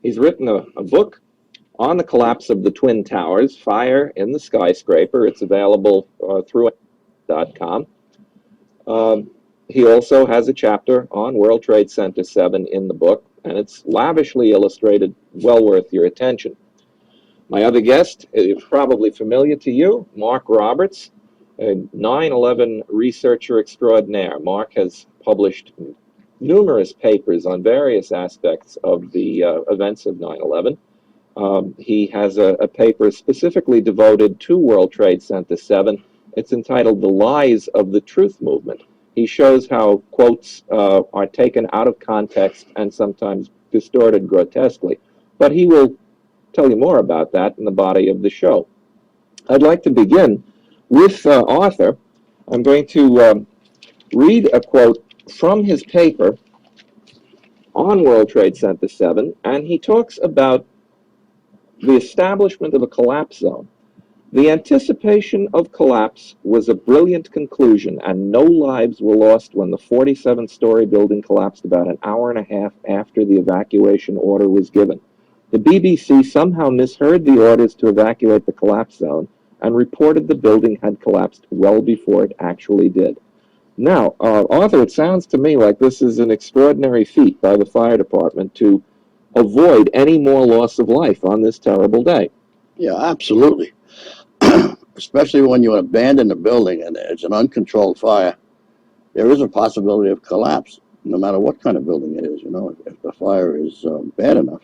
He's written a book on the collapse of the Twin Towers, Fire in the Skyscraper. It's available through .com. He also has a chapter on World Trade Center 7 in the book, and it's lavishly illustrated, well worth your attention. My other guest is probably familiar to you, Mark Roberts, a 9/11 researcher extraordinaire. Mark has published numerous papers on various aspects of the events of 9/11. He has a paper specifically devoted to World Trade Center 7. It's entitled The Lies of the Truth Movement. He shows how quotes are taken out of context and sometimes distorted grotesquely. But he will tell you more about that in the body of the show. I'd like to begin with Arthur. I'm going to read a quote from his paper on World Trade Center 7, and he talks about the establishment of a collapse zone. The anticipation of collapse was a brilliant conclusion, and no lives were lost when the 47-story building collapsed about an hour and a half after the evacuation order was given. The BBC somehow misheard the orders to evacuate the collapse zone and reported the building had collapsed well before it actually did. Now, Arthur, it sounds to me like this is an extraordinary feat by the fire department to avoid any more loss of life on this terrible day. Yeah, absolutely. Especially when you abandon a building and it's an uncontrolled fire, there is a possibility of collapse, no matter what kind of building it is, if the fire is bad enough.